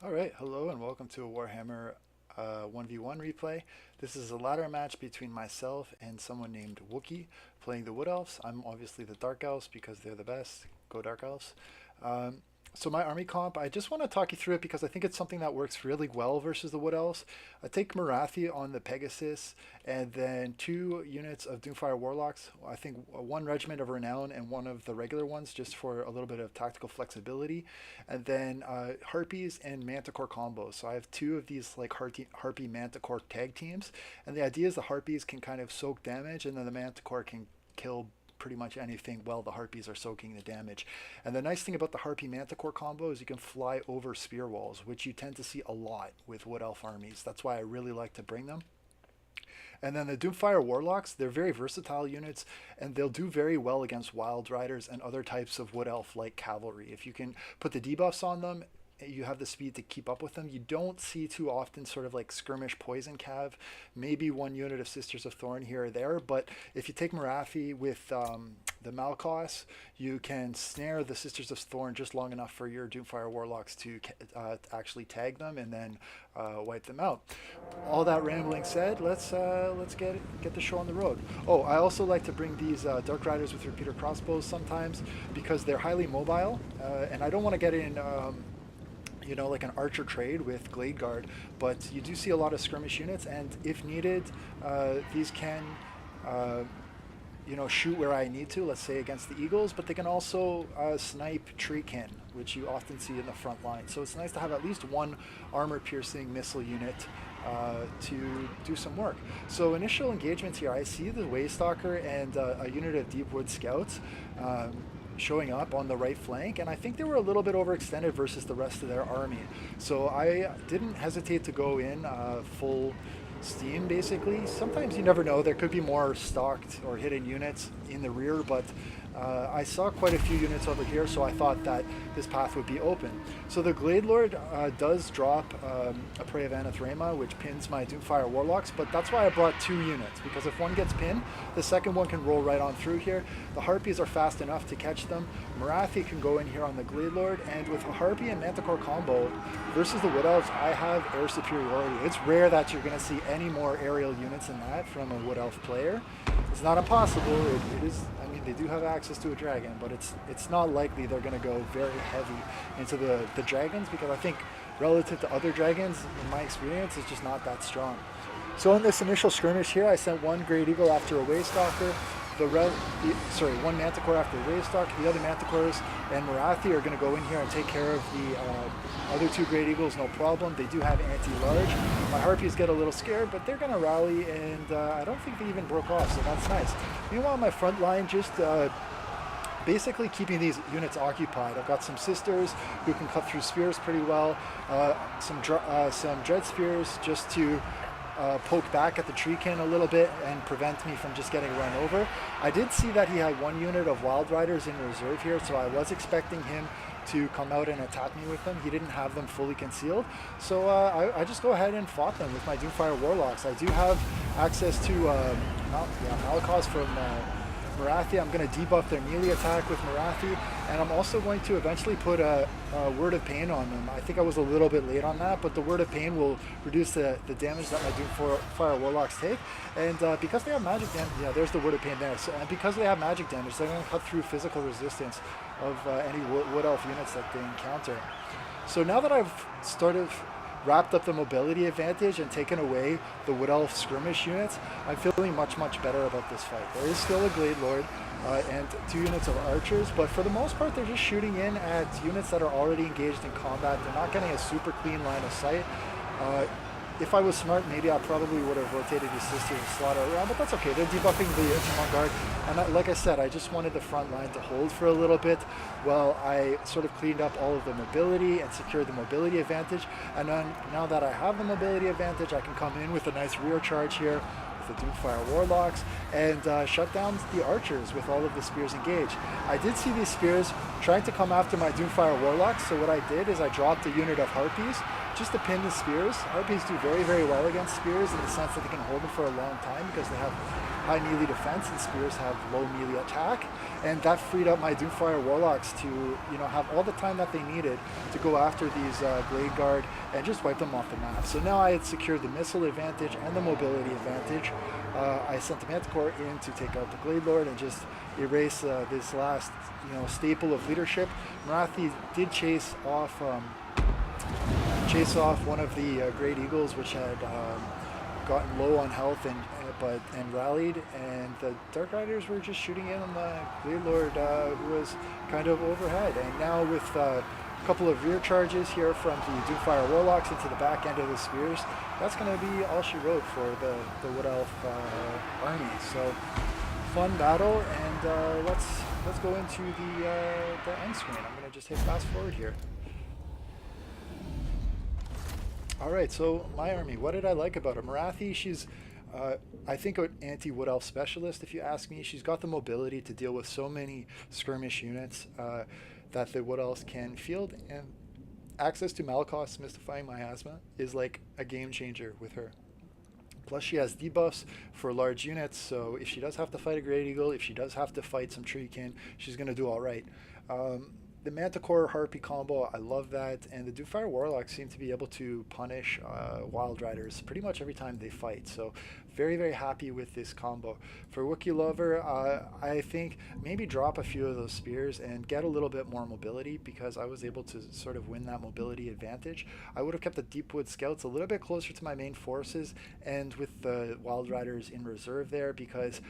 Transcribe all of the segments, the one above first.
Alright, hello and welcome to a Warhammer 1v1 replay. This is a ladder match between myself and someone named Wookie playing the Wood Elves. I'm obviously the Dark Elves because they're the best. Go Dark Elves. So my army comp, I just want to talk you through it because I think it's something that works really well versus the Wood Elves. I take Morathi on the Pegasus and then 2 units of Doomfire Warlocks. I think 1 regiment of Renown and 1 of the regular ones just for a little bit of tactical flexibility. And then Harpies and Manticore combos. So I have 2 of these like Harpy Manticore tag teams. And the idea is the Harpies can kind of soak damage and then the Manticore can kill pretty much anything while the Harpies are soaking the damage. And the nice thing about the Harpy Manticore combo is you can fly over spear walls, which you tend to see a lot with Wood Elf armies. That's why I really like to bring them. And then the Doomfire Warlocks, they're very versatile units, and they'll do very well against Wild Riders and other types of Wood Elf like cavalry. If you can put the debuffs on them, you have the speed to keep up with them. You don't see too often sort of like skirmish poison cav, maybe 1 unit of Sisters of Thorn here or there, but if you take Morathi with the Malkos, you can snare the Sisters of Thorn just long enough for your Doomfire Warlocks to actually tag them and then wipe them out. All that rambling said, let's get the show on the road. Oh, I also like to bring these Dark Riders with repeater crossbows sometimes because they're highly mobile, and I don't want to get in you know, like an archer trade with Glade Guard, but you do see a lot of skirmish units, and if needed, these can, you know, shoot where I need to, let's say against the Eagles, but they can also snipe Treekin, which you often see in the front line. So it's nice to have at least 1 armor-piercing missile unit to do some work. So initial engagements here, I see the Waystalker and a unit of Deepwood Scouts showing up on the right flank, and I think they were a little bit overextended versus the rest of their army. So I didn't hesitate to go in full steam, basically. Sometimes you never know, there could be more stalked or hidden units in the rear, but I saw quite a few units over here, so I thought that this path would be open. So the Glade Lord does drop a Prey of Anathrema, which pins my Doomfire Warlocks, but that's why I brought 2 units, because if one gets pinned, the second one can roll right on through here. The Harpies are fast enough to catch them. Morathi can go in here on the Glade Lord, and with a Harpy and Manticore combo versus the Wood Elves, I have air superiority. It's rare that you're going to see any more aerial units than that from a Wood Elf player. It's not impossible. It is. I mean, they do have access to a dragon, but it's not likely they're going to go very heavy into the dragons, because I think relative to other dragons, in my experience, it's just not that strong. So in this initial skirmish here, I sent 1 Great Eagle after a Waystalker. Sorry, 1 Manticore after a Waystalker. The other Manticores and Morathi are going to go in here and take care of the other 2 Great Eagles, no problem. They do have anti-large. My Harpies get a little scared, but they're going to rally, and I don't think they even broke off, so that's nice. Meanwhile, my front line just basically keeping these units occupied. I've got some Sisters who can cut through spears pretty well, some Dread Spears just to poke back at the Treekin a little bit and prevent me from just getting run over. I did see that he had 1 unit of Wild Riders in reserve here, so I was expecting him to come out and attack me with them. He didn't have them fully concealed, so I just go ahead and fought them with my Doomfire Warlocks. I do have access to Malakos from Morathi. I'm going to debuff their melee attack with Morathi, and I'm also going to eventually put a Word of Pain on them. I think I was a little bit late on that, but the Word of Pain will reduce the damage that my Doomfire Warlocks take, and because they have magic damage, yeah, there's the Word of Pain there, so, and because they have magic damage, they're going to cut through physical resistance of any Wood Elf units that they encounter. So now that I've sort of wrapped up the mobility advantage and taken away the Wood Elf skirmish units, I'm feeling much better about this fight. There is still a Glade Lord and 2 units of archers, but for the most part they're just shooting in at units that are already engaged in combat. They're not getting a super clean line of sight. If I was smart, maybe I probably would have rotated his Sisters and slaughter around, but that's okay. They're debuffing the avant-garde, and like I said, I just wanted the front line to hold for a little bit while I sort of cleaned up all of the mobility and secured the mobility advantage. And then now that I have the mobility advantage, I can come in with a nice rear charge here with the Doomfire Warlocks and shut down the archers with all of the spears engaged. I did see these spears trying to come after my Doomfire Warlocks, so what I did is I dropped a unit of Harpies just to pin the spears. Harpies do very well against spears in the sense that they can hold them for a long time because they have high melee defense and spears have low melee attack, and that freed up my Doomfire Warlocks to have all the time that they needed to go after these Glade Guard and just wipe them off the map. So now I had secured the missile advantage and the mobility advantage. I sent the Manticore in to take out the Glade Lord and just erase this last staple of leadership. Morathi did chase off one of the Great Eagles, which had gotten low on health and rallied, and the Dark Riders were just shooting in on the Glade Lord, who was kind of overhead. And now with a couple of rear charges here from the Doomfire Warlocks into the back end of the spears, that's going to be all she wrote for the Wood Elf army. So fun battle, and let's go into the end screen. I'm going to just hit fast forward here. Alright, so my army, what did I like about her? Morathi, she's, I think, an anti-Wood Elf specialist, if you ask me. She's got the mobility to deal with so many skirmish units that the Wood Elves can field, and access to Malakos Mystifying Miasma is like a game changer with her. Plus she has debuffs for large units, so if she does have to fight a Great Eagle, if she does have to fight some Treekin, she's going to do alright. The Manticore Harpy combo, I love that, and the Doomfire Warlocks seem to be able to punish Wild Riders pretty much every time they fight, so very, very happy with this combo. For Wookielover, I think maybe drop a few of those spears and get a little bit more mobility, because I was able to sort of win that mobility advantage. I would have kept the Deepwood Scouts a little bit closer to my main forces, and with the Wild Riders in reserve there, because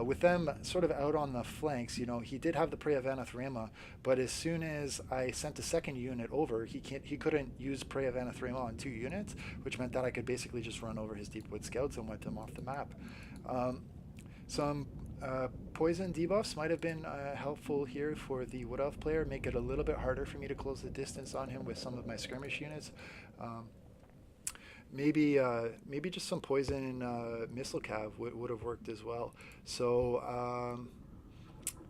with them sort of out on the flanks, he did have the Prey of Anathrema, but as soon as I sent a second unit over, he couldn't use Prey of Anathrema on 2 units, which meant that I could basically just run over his Deepwood Scouts and wipe them off the map. Some poison debuffs might have been helpful here for the Wood Elf player, make it a little bit harder for me to close the distance on him with some of my skirmish units. Maybe just some poison missile cav would have worked as well. So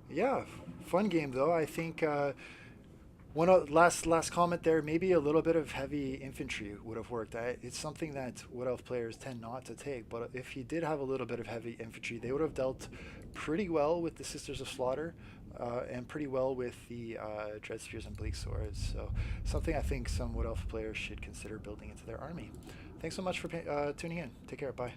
yeah, fun game though. I think last comment there, maybe a little bit of heavy infantry would have worked. It's something that Wood Elf players tend not to take, but if he did have a little bit of heavy infantry, they would have dealt pretty well with the Sisters of Slaughter and pretty well with the Dread Spears and Bleak Swords. So something I think some Wood Elf players should consider building into their army. Thanks so much for tuning in. Take care. Bye.